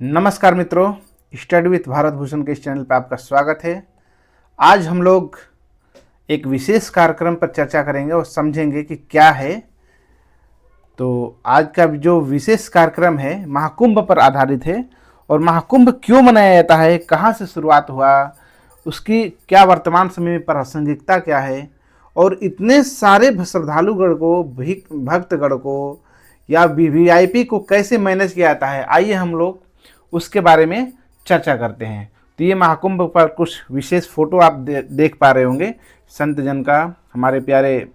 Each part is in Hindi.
नमस्कार मित्रों, स्टडी विथ भारत भूषण के इस चैनल पर आपका स्वागत है। आज हम लोग एक विशेष कार्यक्रम पर चर्चा करेंगे और समझेंगे कि क्या है। तो आज का जो विशेष कार्यक्रम है महाकुंभ पर आधारित है। और महाकुंभ क्यों मनाया जाता है, कहाँ से शुरुआत हुआ, उसकी क्या वर्तमान समय में प्रासंगिकता क्या है, और इतने सारे श्रद्धालुगण को, भक्तगण को या वीवीआईपी को कैसे मैनेज किया जाता है, आइए हम लोग उसके बारे में चर्चा करते हैं। तो ये महाकुंभ पर कुछ विशेष फोटो आप देख पा रहे होंगे। संत जन का, हमारे प्यारे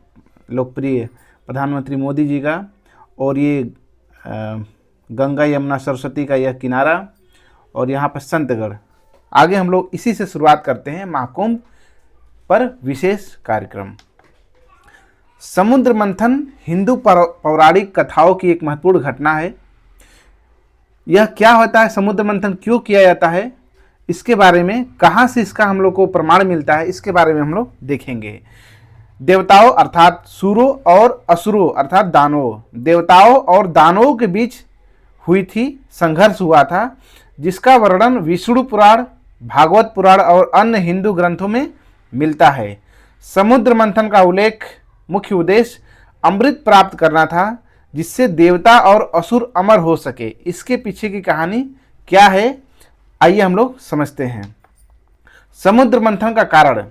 लोकप्रिय प्रधानमंत्री मोदी जी का, और ये गंगा यमुना सरस्वती का यह किनारा, और यहाँ पर संतगढ़। आगे हम लोग इसी से शुरुआत करते हैं महाकुंभ पर विशेष कार्यक्रम। समुद्र मंथन हिंदू पौराणिक कथाओं की एक महत्वपूर्ण घटना है। यह क्या होता है, समुद्र मंथन क्यों किया जाता है, इसके बारे में, कहाँ से इसका हम लोग को प्रमाण मिलता है, इसके बारे में हम लोग देखेंगे। देवताओं अर्थात सूरों और असुरों अर्थात दानवों, देवताओं और दानवों के बीच हुई थी, संघर्ष हुआ था, जिसका वर्णन विष्णु पुराण, भागवत पुराण और अन्य हिंदू ग्रंथों में मिलता है। समुद्र मंथन का उल्लेख मुख्य उद्देश्य अमृत प्राप्त करना था, जिससे देवता और असुर अमर हो सके। इसके पीछे की कहानी क्या है, आइए हम लोग समझते हैं। समुद्र मंथन का कारण,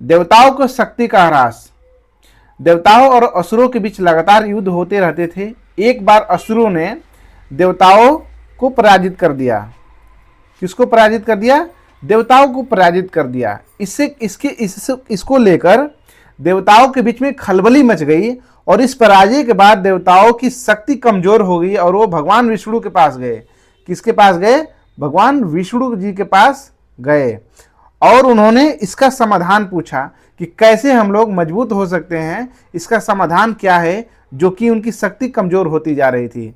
देवताओं को शक्ति का ह्रास। देवताओं और असुरों के बीच लगातार युद्ध होते रहते थे। एक बार असुरों ने देवताओं को पराजित कर दिया। किसको पराजित कर दिया? देवताओं को पराजित कर दिया। इसको लेकर देवताओं के बीच में खलबली मच गई, और इस पराजय के बाद देवताओं की शक्ति कमजोर हो गई और वो भगवान विष्णु के पास गए। किसके पास गए? भगवान विष्णु जी के पास गए, और उन्होंने इसका समाधान पूछा कि कैसे हम लोग मजबूत हो सकते हैं, इसका समाधान क्या है, जो कि उनकी शक्ति कमजोर होती जा रही थी।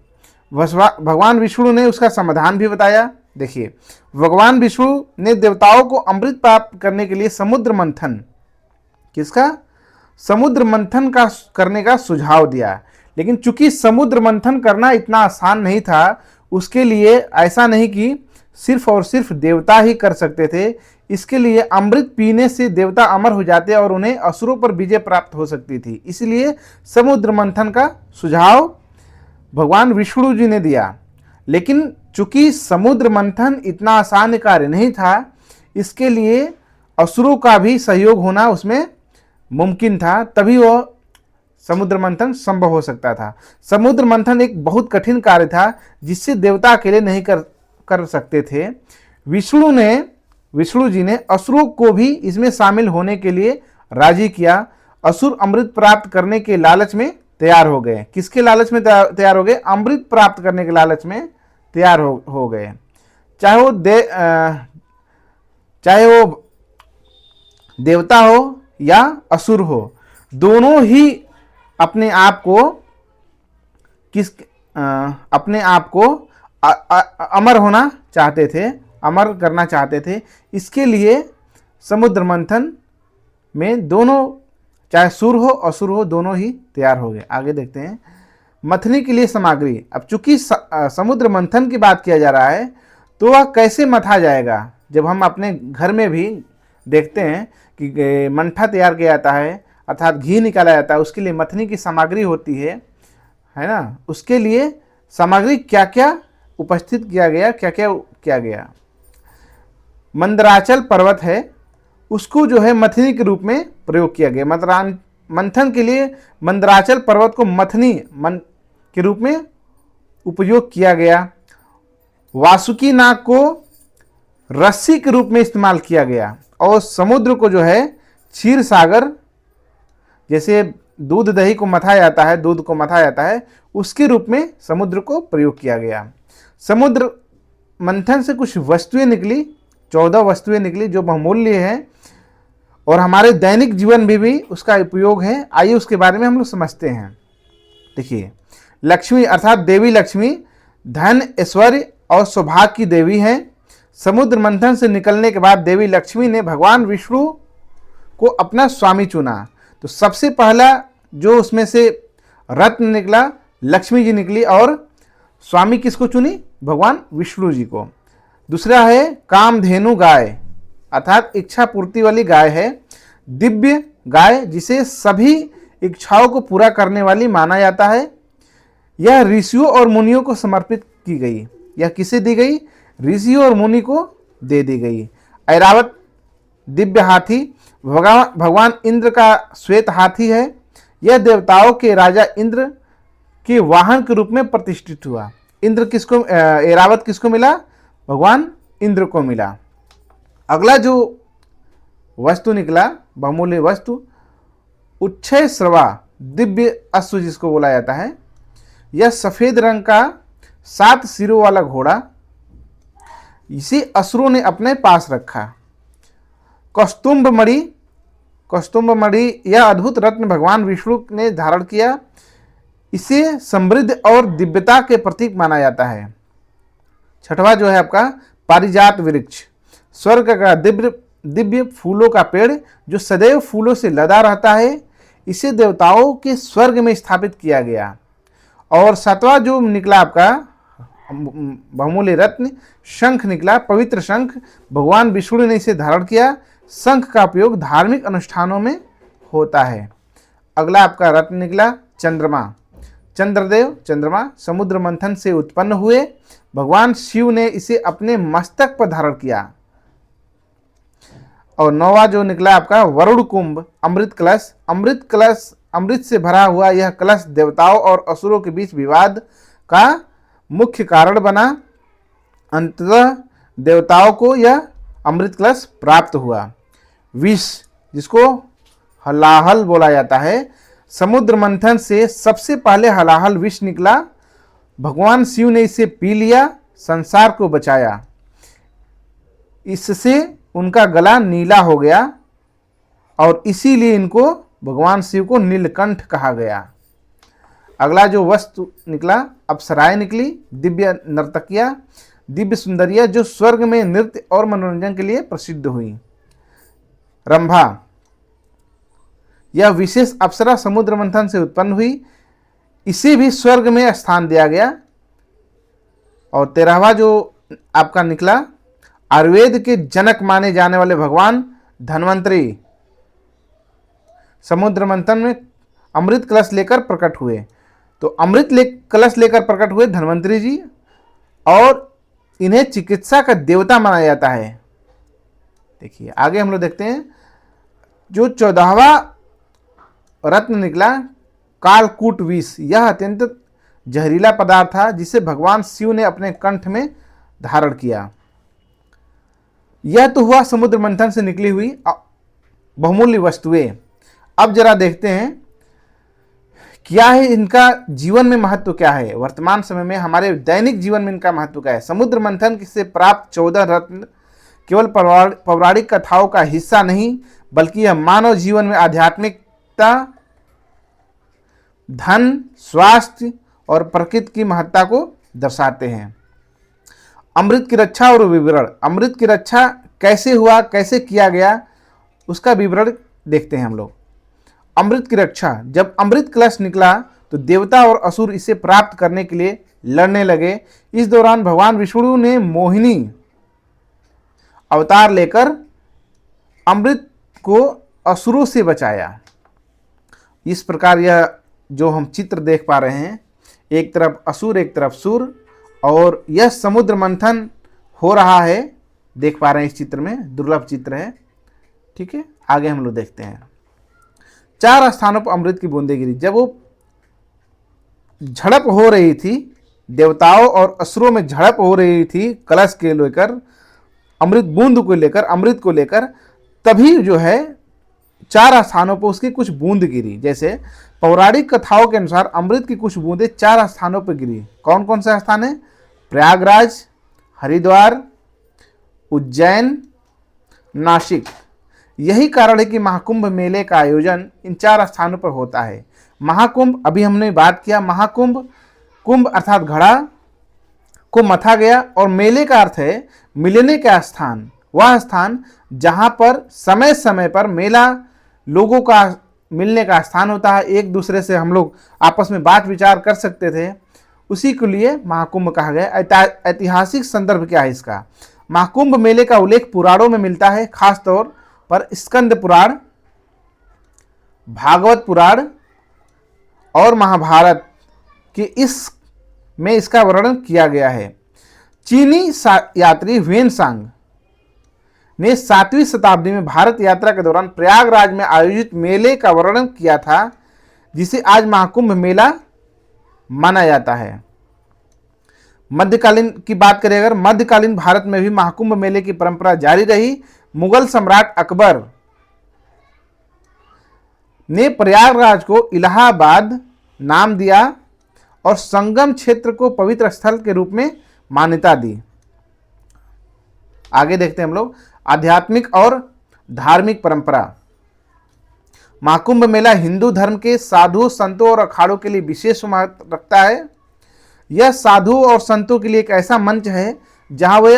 भगवान विष्णु ने उसका समाधान भी बताया। देखिए, भगवान विष्णु ने देवताओं को अमृत प्राप्त करने के लिए समुद्र मंथन, किसका? समुद्र मंथन का करने का सुझाव दिया। लेकिन चूंकि समुद्र मंथन करना इतना आसान नहीं था, उसके लिए ऐसा नहीं कि सिर्फ और सिर्फ देवता ही कर सकते थे। इसके लिए अमृत पीने से देवता अमर हो जाते और उन्हें असुरों पर विजय प्राप्त हो सकती थी। इसलिए समुद्र मंथन का सुझाव भगवान विष्णु जी ने दिया। लेकिन चूंकि समुद्र मंथन इतना आसान कार्य नहीं था, इसके लिए असुरों का भी सहयोग होना उसमें मुमकिन था, तभी वो समुद्र मंथन संभव हो सकता था। समुद्र मंथन एक बहुत कठिन कार्य था, जिससे देवता अकेले नहीं कर सकते थे। विष्णु जी ने असुरों को भी इसमें शामिल होने के लिए राजी किया। असुर अमृत प्राप्त करने के लालच में तैयार हो गए। किसके लालच में तैयार हो गए? अमृत प्राप्त करने के लालच में तैयार हो गए। चाहे वो देवता हो या असुर हो, दोनों ही अपने आप को अमर होना चाहते थे, अमर करना चाहते थे। इसके लिए समुद्र मंथन में दोनों, चाहे सुर हो असुर हो, दोनों ही तैयार हो गए। आगे देखते हैं। मथनी के लिए सामग्री। अब चूंकि समुद्र मंथन की बात किया जा रहा है, तो वह कैसे मथा जाएगा? जब हम अपने घर में भी देखते हैं कि मंठा तैयार किया जाता है, अर्थात घी निकाला जाता है, उसके लिए मथनी की सामग्री होती है ना। उसके लिए सामग्री क्या क्या उपस्थित किया गया, क्या क्या किया गया? मंदराचल पर्वत है, उसको जो है मथनी के रूप में प्रयोग किया गया। मंथन के लिए मंदराचल पर्वत को मथनी के रूप में उपयोग किया गया। वासुकी नाग को रस्सी के रूप में इस्तेमाल किया गया, और समुद्र को जो है क्षीर सागर, जैसे दूध दही को मथा जाता है, दूध को मथा जाता है, उसके रूप में समुद्र को प्रयोग किया गया। समुद्र मंथन से कुछ वस्तुएं निकली, 14 वस्तुएं निकली, जो बहुमूल्य हैं और हमारे दैनिक जीवन में भी उसका उपयोग है। आइए उसके बारे में हम लोग समझते हैं। देखिए, लक्ष्मी अर्थात देवी लक्ष्मी धन, ऐश्वर्य और सौभाग्य की देवी है। समुद्र मंथन से निकलने के बाद देवी लक्ष्मी ने भगवान विष्णु को अपना स्वामी चुना। तो सबसे पहला जो उसमें से रत्न निकला, लक्ष्मी जी निकली, और स्वामी किसको चुनी? भगवान विष्णु जी को। दूसरा है कामधेनु गाय, अर्थात इच्छा पूर्ति वाली गाय है, दिव्य गाय जिसे सभी इच्छाओं को पूरा करने वाली माना जाता है। यह ऋषियों और मुनियों को समर्पित की गई। यह किसे दी गई? ऋषियों और मुनि को दे दी गई। ऐरावत दिव्य हाथी भगवान इंद्र का श्वेत हाथी है। यह देवताओं के राजा इंद्र के वाहन के रूप में प्रतिष्ठित हुआ। इंद्र किसको, ऐरावत किसको मिला? भगवान इंद्र को मिला। अगला जो वस्तु निकला, बहुमूल्य वस्तु, उच्छय श्रवा दिव्य अश्व जिसको बोला जाता है। यह सफेद रंग का 7 सिरों वाला घोड़ा, इसे असुरों ने अपने पास रखा। कौस्तुंभ मणि यह अद्भुत रत्न भगवान विष्णु ने धारण किया। इसे समृद्धि और दिव्यता के प्रतीक माना जाता है। छठवां जो है आपका पारिजात वृक्ष, स्वर्ग का दिव्य फूलों का पेड़ जो सदैव फूलों से लदा रहता है। इसे देवताओं के स्वर्ग में स्थापित किया गया। और सातवां जो निकला आपका बहुमूल्य रत्न, शंख निकला, पवित्र शंख, भगवान विष्णु ने इसे धारण किया। शंख का उपयोग धार्मिक अनुष्ठानों में होता है। अगला आपका रत्न निकला चंद्रमा, चंद्रदेव चंद्रमा समुद्र मंथन से उत्पन्न हुए। भगवान शिव ने इसे अपने मस्तक पर धारण किया। और नौवां जो निकला आपका वरुण कुंभ, अमृत कलश, अमृत से भरा हुआ यह कलश देवताओं और असुरों के बीच विवाद का मुख्य कारण बना। अंततः देवताओं को यह अमृत कलश प्राप्त हुआ। विष जिसको हलाहल बोला जाता है, समुद्र मंथन से सबसे पहले हलाहल विष निकला। भगवान शिव ने इसे पी लिया, संसार को बचाया। इससे उनका गला नीला हो गया और इसीलिए इनको भगवान शिव को नीलकंठ कहा गया। अगला जो वस्तु निकला अप्सराएं निकली, दिव्य नर्तकियां, दिव्य सुंदरियां जो स्वर्ग में नृत्य और मनोरंजन के लिए प्रसिद्ध हुई। रंभा, यह विशेष अप्सरा समुद्र मंथन से उत्पन्न हुई। इसे भी स्वर्ग में स्थान दिया गया। और 13वां जो आपका निकला आयुर्वेद के जनक माने जाने वाले भगवान धन्वंतरी समुद्र मंथन में अमृत कलश लेकर प्रकट हुए। तो कलश लेकर प्रकट हुए धन्वंतरी जी, और इन्हें चिकित्सा का देवता माना जाता है। देखिए आगे हम लोग देखते हैं जो 14वां रत्न निकला कालकूट विष। यह अत्यंत जहरीला पदार्थ था जिसे भगवान शिव ने अपने कंठ में धारण किया। यह तो हुआ समुद्र मंथन से निकली हुई बहुमूल्य वस्तुएं। अब जरा देखते हैं क्या है इनका जीवन में महत्व, क्या है वर्तमान समय में हमारे दैनिक जीवन में इनका महत्व क्या है। समुद्र मंथन से प्राप्त 14 रत्न केवल पौराणिक कथाओं का हिस्सा नहीं, बल्कि यह मानव जीवन में आध्यात्मिकता, धन, स्वास्थ्य और प्रकृति की महत्ता को दर्शाते हैं। अमृत की रक्षा और विवरण, अमृत की रक्षा कैसे हुआ, कैसे किया गया, उसका विवरण देखते हैं हम लोग। अमृत की रक्षा, जब अमृत कलश निकला तो देवता और असुर इसे प्राप्त करने के लिए लड़ने लगे। इस दौरान भगवान विष्णु ने मोहिनी अवतार लेकर अमृत को असुरों से बचाया। इस प्रकार यह जो हम चित्र देख पा रहे हैं, एक तरफ असुर एक तरफ सुर, और यह समुद्र मंथन हो रहा है, देख पा रहे हैं इस चित्र में, दुर्लभ चित्र है। ठीक है, आगे हम लोग देखते हैं। 4 स्थानों पर अमृत की बूंदें गिरी। जब वो झड़प हो रही थी, देवताओं और असुरों में झड़प हो रही थी कलश के लेकर, अमृत बूंद को लेकर, अमृत को लेकर, तभी जो है 4 स्थानों पर उसकी कुछ बूंद गिरी। जैसे पौराणिक कथाओं के अनुसार अमृत की कुछ बूंदें 4 स्थानों पर गिरी। कौन कौन से स्थान है? प्रयागराज, हरिद्वार, उज्जैन, नासिक। यही कारण है कि महाकुंभ मेले का आयोजन इन 4 स्थानों पर होता है। महाकुंभ, अभी हमने बात किया, महाकुंभ, कुंभ अर्थात घड़ा को मथा गया, और मेले का अर्थ है मिलने का स्थान, वह स्थान जहां पर समय समय पर मेला लोगों का मिलने का स्थान होता है। एक दूसरे से हम लोग आपस में बात विचार कर सकते थे, उसी के लिए महाकुंभ कहा गया। ऐतिहासिक संदर्भ क्या है इसका? महाकुंभ मेले का उल्लेख पुराणों में मिलता है, खास तौर पर स्कंद पुराण, भागवत पुराण और महाभारत के में इसका वर्णन किया गया है। चीनी यात्री ह्वेनसांग ने 7वीं शताब्दी में भारत यात्रा के दौरान प्रयागराज में आयोजित मेले का वर्णन किया था, जिसे आज महाकुंभ मेला माना जाता है। मध्यकालीन की बात करें अगर, मध्यकालीन भारत में भी महाकुंभ मेले की परंपरा जारी रही। मुगल सम्राट अकबर ने प्रयागराज को इलाहाबाद नाम दिया और संगम क्षेत्र को पवित्र स्थल के रूप में मान्यता दी। आगे देखते हैं हम लोग आध्यात्मिक और धार्मिक परंपरा। महाकुंभ मेला हिंदू धर्म के साधु संतों और अखाड़ों के लिए विशेष महत्व रखता है। यह साधु और संतों के लिए एक ऐसा मंच है जहां वे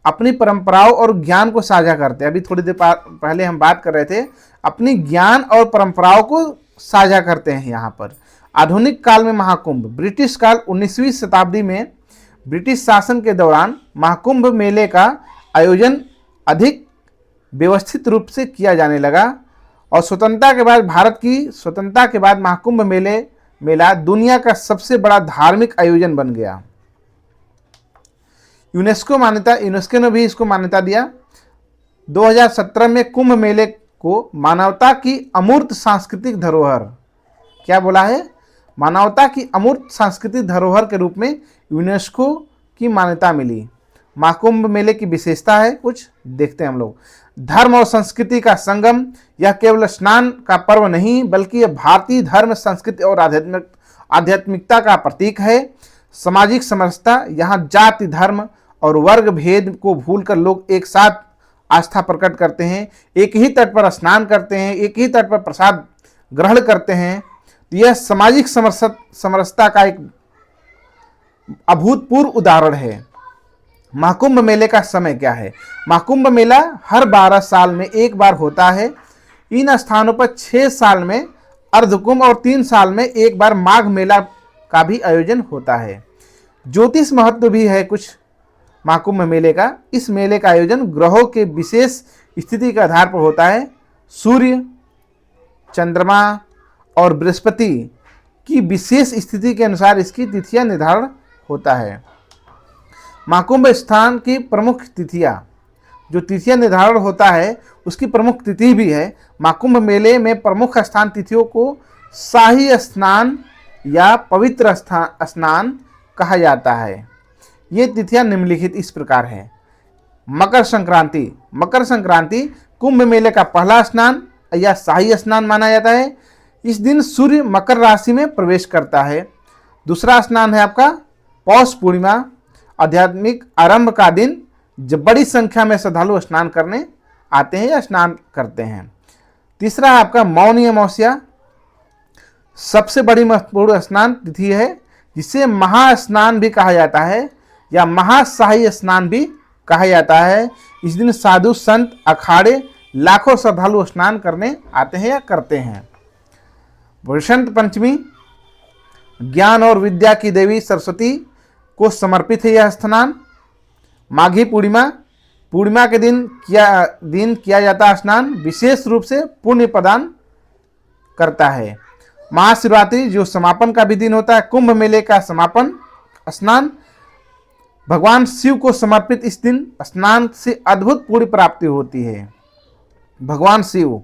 अपनी परंपराओं और ज्ञान को साझा करते हैं। अभी थोड़ी देर पहले हम बात कर रहे थे, अपनी ज्ञान और परंपराओं को साझा करते हैं यहाँ पर। आधुनिक काल में महाकुंभ, ब्रिटिश काल 19वीं शताब्दी में ब्रिटिश शासन के दौरान महाकुंभ मेले का आयोजन अधिक व्यवस्थित रूप से किया जाने लगा और स्वतंत्रता के बाद, भारत की स्वतंत्रता के बाद महाकुंभ मेला दुनिया का सबसे बड़ा धार्मिक आयोजन बन गया। यूनेस्को ने भी इसको मान्यता दिया। 2017 में कुंभ मेले को मानवता की अमूर्त सांस्कृतिक धरोहर, क्या बोला है? मानवता की अमूर्त सांस्कृतिक धरोहर के रूप में यूनेस्को की मान्यता मिली। महाकुंभ मेले की विशेषता है, कुछ देखते हैं हम लोग। धर्म और संस्कृति का संगम, यह केवल स्नान का पर्व नहीं बल्कि यह भारतीय धर्म, संस्कृति और आध्यात्मिकता का प्रतीक है। सामाजिक समरसता, यहाँ जाति, धर्म और वर्ग भेद को भूलकर लोग एक साथ आस्था प्रकट करते हैं, एक ही तट पर स्नान करते हैं, एक ही तट पर प्रसाद ग्रहण करते हैं। यह सामाजिक समरसता का एक अभूतपूर्व उदाहरण है। महाकुंभ मेले का समय क्या है? महाकुंभ मेला हर 12 साल में एक बार होता है। इन स्थानों पर 6 साल में अर्धकुंभ और 3 साल में एक बार माघ मेला का भी आयोजन होता है। ज्योतिष महत्व भी है कुछ महाकुंभ मेले का। इस मेले का आयोजन ग्रहों के विशेष स्थिति के आधार पर होता है। सूर्य, चंद्रमा और बृहस्पति की विशेष स्थिति के अनुसार इसकी तिथियां निर्धारण होता है। महाकुंभ स्थान की प्रमुख तिथियां, जो तिथियां निर्धारण होता है उसकी प्रमुख तिथि भी है। महाकुंभ मेले में प्रमुख स्नान तिथियों को शाही स्नान या पवित्र स्नान कहा जाता है। ये तिथियां निम्नलिखित इस प्रकार है। मकर संक्रांति, मकर संक्रांति कुंभ मेले का पहला स्नान या शाही स्नान माना जाता है। इस दिन सूर्य मकर राशि में प्रवेश करता है। दूसरा स्नान है आपका पौष पूर्णिमा, आध्यात्मिक आरंभ का दिन, जब बड़ी संख्या में श्रद्धालु स्नान करने आते हैं या स्नान करते हैं। तीसरा है आपका मौनी अमावस्या, सबसे बड़ी महत्वपूर्ण स्नान तिथि है, जिसे महास्नान भी कहा जाता है या महाशाही स्नान भी कहा जाता है। इस दिन साधु संत, अखाड़े, लाखों श्रद्धालु स्नान करने आते हैं या करते हैं। वसंत पंचमी, ज्ञान और विद्या की देवी सरस्वती को समर्पित है यह स्नान। माघी पूर्णिमा, पूर्णिमा के दिन किया जाता स्नान विशेष रूप से पुण्य प्रदान करता है। महाशिवरात्रि, जो समापन का भी दिन होता है। कुंभ मेले का समापन स्नान, भगवान शिव को समर्पित इस दिन स्नान से अद्भुत पुण्य प्राप्ति होती है। भगवान शिव,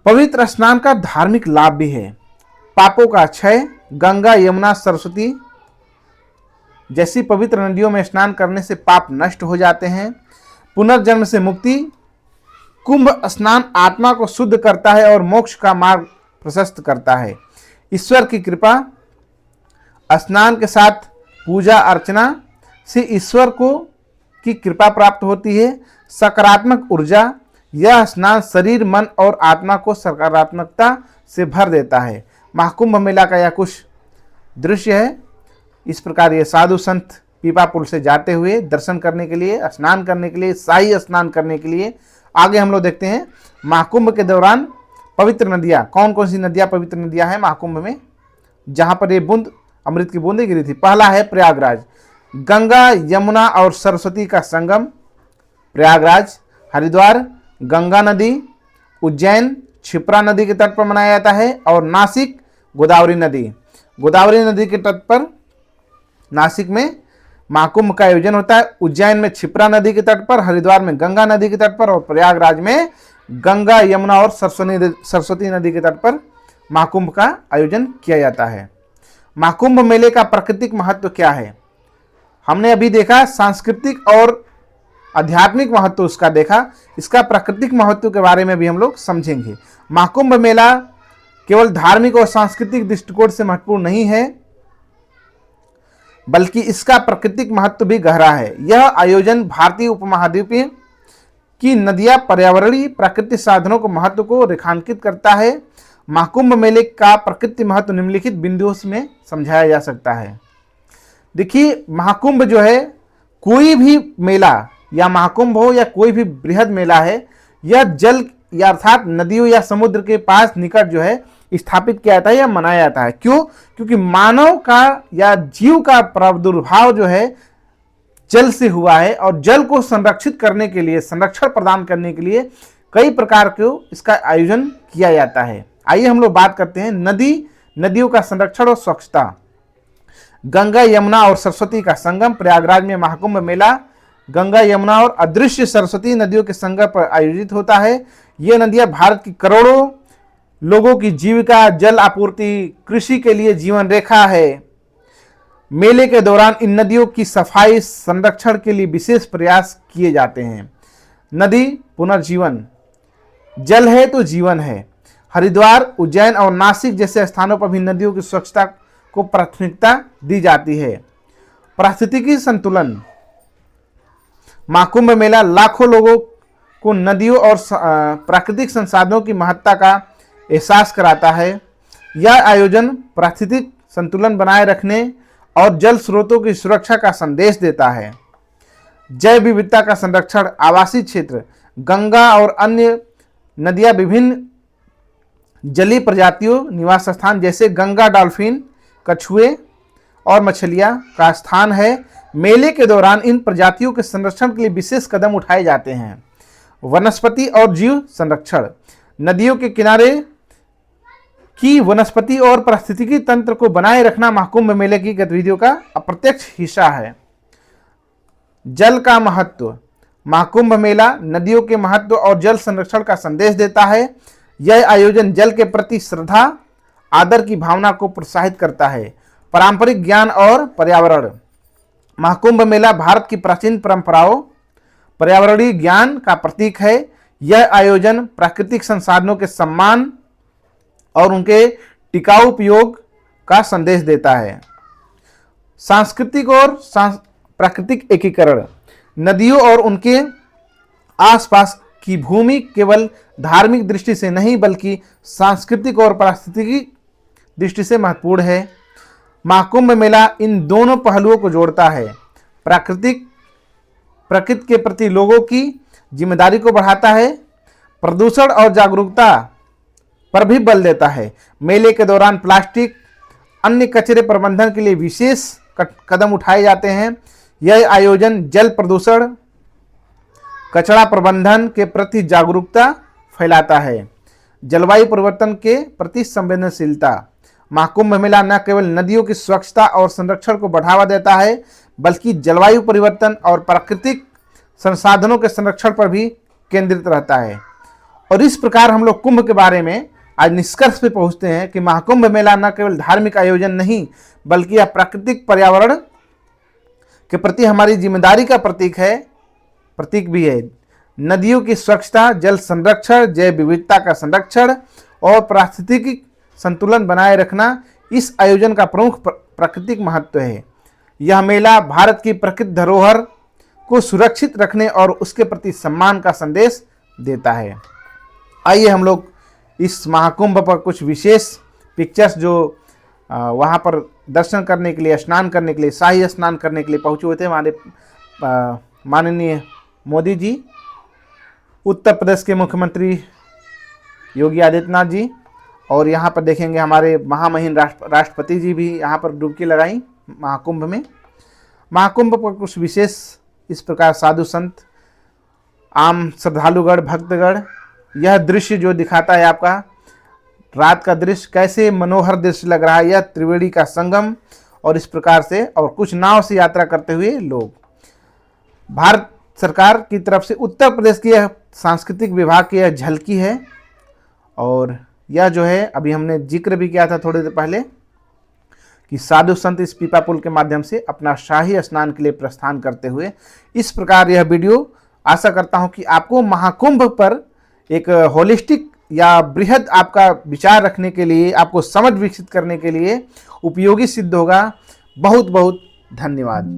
पवित्र स्नान का धार्मिक लाभ भी है। पापों का क्षय, गंगा, यमुना, सरस्वती जैसी पवित्र नदियों में स्नान करने से पाप नष्ट हो जाते हैं। पुनर्जन्म से मुक्ति, कुंभ स्नान आत्मा को शुद्ध करता है और मोक्ष का मार्ग प्रशस्त करता है। ईश्वर की कृपा, स्नान के साथ पूजा अर्चना से ईश्वर की कृपा प्राप्त होती है। सकारात्मक ऊर्जा, यह स्नान शरीर, मन और आत्मा को सकारात्मकता से भर देता है। महाकुंभ मेला का यह कुछ दृश्य है। इस प्रकार ये साधु संत पीपा पुल से जाते हुए दर्शन करने के लिए, स्नान करने के लिए, शाही स्नान करने के लिए। आगे हम लोग देखते हैं महाकुंभ के दौरान पवित्र नदियाँ, कौन कौन सी नदियाँ पवित्र नदियाँ हैं महाकुंभ में। जहां पर ये बूंद अमृत की बूंदें गिरी थी। पहला है प्रयागराज, गंगा यमुना और सरस्वती का संगम प्रयागराज। हरिद्वार गंगा नदी, उज्जैन क्षिप्रा नदी के तट पर मनाया जाता है। और नासिक गोदावरी नदी के तट पर नासिक में महाकुंभ का आयोजन होता है। उज्जैन में क्षिप्रा नदी के तट पर, हरिद्वार में गंगा नदी के तट पर और प्रयागराज में गंगा यमुना और सरस्वती नदी के तट पर महाकुंभ का आयोजन किया जाता है। महाकुंभ मेले का प्राकृतिक महत्व क्या है? हमने अभी देखा सांस्कृतिक और आध्यात्मिक महत्व उसका देखा, इसका प्राकृतिक महत्व के बारे में भी हम लोग समझेंगे। महाकुंभ मेला केवल धार्मिक और सांस्कृतिक दृष्टिकोण से महत्वपूर्ण नहीं है, बल्कि इसका प्राकृतिक महत्व भी गहरा है। यह आयोजन भारतीय उपमहाद्वीप की नदियां, पर्यावरणीय प्राकृतिक साधनों को महत्व को रेखांकित करता है। महाकुंभ मेले का प्रकृति महत्व निम्नलिखित बिंदुओं में समझाया जा सकता है। देखिए, महाकुंभ जो है, कोई भी मेला या महाकुंभ हो या कोई भी बृहद मेला है, यह जल या अर्थात नदियों या समुद्र के पास निकट जो है स्थापित किया जाता है या मनाया जाता है। क्यों? क्योंकि मानव का या जीव का प्रादुर्भाव जो है जल से हुआ है और जल को संरक्षित करने के लिए, संरक्षण प्रदान करने के लिए कई प्रकार के इसका आयोजन किया जाता है। आइए हम लोग बात करते हैं नदियों का संरक्षण और स्वच्छता। गंगा यमुना और सरस्वती का संगम प्रयागराज में महाकुंभ मेला गंगा यमुना और अदृश्य सरस्वती नदियों के संगम पर आयोजित होता है। ये नदियां भारत की करोड़ों लोगों की जीविका, जल आपूर्ति, कृषि के लिए जीवन रेखा है। मेले के दौरान इन नदियों की सफाई, संरक्षण के लिए विशेष प्रयास किए जाते हैं। नदी पुनर्जीवन, जल है तो जीवन है। हरिद्वार, उज्जैन और नासिक जैसे स्थानों पर भी नदियों की स्वच्छता को प्राथमिकता दी जाती है। पारिस्थितिकी संतुलन, महाकुंभ मेला लाखों लोगों को नदियों और प्राकृतिक संसाधनों की महत्ता का एहसास कराता है। यह आयोजन पारिस्थितिक संतुलन बनाए रखने और जल स्रोतों की सुरक्षा का संदेश देता है। जैव विविधता का संरक्षण, आवासीय क्षेत्र, गंगा और अन्य नदियां विभिन्न जलीय प्रजातियों निवास स्थान जैसे गंगा डॉल्फिन, कछुए और मछलियां का स्थान है। मेले के दौरान इन प्रजातियों के संरक्षण के लिए विशेष कदम उठाए जाते हैं। वनस्पति और जीव संरक्षण, नदियों के किनारे की वनस्पति और पारिस्थितिकी तंत्र को बनाए रखना महाकुंभ मेले की गतिविधियों का अप्रत्यक्ष हिस्सा है। जल का महत्व, महाकुंभ मेला नदियों के महत्व और जल संरक्षण का संदेश देता है। यह आयोजन जल के प्रति श्रद्धा, आदर की भावना को प्रोत्साहित करता है। पारंपरिक ज्ञान और पर्यावरण, महाकुंभ मेला भारत की प्राचीन परंपराओं, पर्यावरणीय ज्ञान का प्रतीक है। यह आयोजन प्राकृतिक संसाधनों के सम्मान और उनके टिकाऊ उपयोग का संदेश देता है। सांस्कृतिक और प्राकृतिक एकीकरण, नदियों और उनके आसपास की भूमि केवल धार्मिक दृष्टि से नहीं बल्कि सांस्कृतिक और पारिस्थितिकी दृष्टि से महत्वपूर्ण है। महाकुंभ मेला इन दोनों पहलुओं को जोड़ता है। प्रकृति के प्रति लोगों की जिम्मेदारी को बढ़ाता है, प्रदूषण और जागरूकता पर भी बल देता है। मेले के दौरान प्लास्टिक, अन्य कचरे प्रबंधन के लिए विशेष कदम उठाए जाते हैं। यह आयोजन जल प्रदूषण, कचरा प्रबंधन के प्रति जागरूकता फैलाता है। जलवायु परिवर्तन के प्रति संवेदनशीलता, महाकुंभ मेला न केवल नदियों की स्वच्छता और संरक्षण को बढ़ावा देता है बल्कि जलवायु परिवर्तन और प्राकृतिक संसाधनों के संरक्षण पर भी केंद्रित रहता है। और इस प्रकार हम लोग कुंभ के बारे में आज निष्कर्ष पे पहुंचते हैं कि महाकुंभ मेला न केवल धार्मिक आयोजन नहीं बल्कि यह प्राकृतिक पर्यावरण के प्रति हमारी जिम्मेदारी का प्रतीक भी है। नदियों की स्वच्छता, जल संरक्षण, जैव विविधता का संरक्षण और पारिस्थितिकी संतुलन बनाए रखना इस आयोजन का प्रमुख प्राकृतिक महत्व है। यह मेला भारत की प्रकृति धरोहर को सुरक्षित रखने और उसके प्रति सम्मान का संदेश देता है। आइए हम लोग इस महाकुंभ पर कुछ विशेष पिक्चर्स जो वहाँ पर दर्शन करने के लिए, स्नान करने के लिए, शाही स्नान करने के लिए पहुँचे हुए थे हमारे माननीय मोदी जी, उत्तर प्रदेश के मुख्यमंत्री योगी आदित्यनाथ जी और यहाँ पर देखेंगे हमारे महामहिम राष्ट्रपति जी भी यहाँ पर डुबकी लगाई महाकुंभ में। महाकुंभ पर कुछ विशेष इस प्रकार साधु संत, आम श्रद्धालुगण, भक्तगण, यह दृश्य जो दिखाता है आपका रात का दृश्य, कैसे मनोहर दृश्य लग रहा है, यह त्रिवेणी का संगम, और इस प्रकार से और कुछ नाव से यात्रा करते हुए लोग। भारत सरकार की तरफ से उत्तर प्रदेश की यह सांस्कृतिक विभाग की यह झलकी है। और यह जो है अभी हमने जिक्र भी किया था थोड़ी देर पहले कि साधु संत इस पीपा पुल के माध्यम से अपना शाही स्नान के लिए प्रस्थान करते हुए। इस प्रकार यह वीडियो, आशा करता हूं कि आपको महाकुंभ पर एक होलिस्टिक या बृहद आपका विचार रखने के लिए, आपको समझ विकसित करने के लिए उपयोगी सिद्ध होगा। बहुत बहुत धन्यवाद।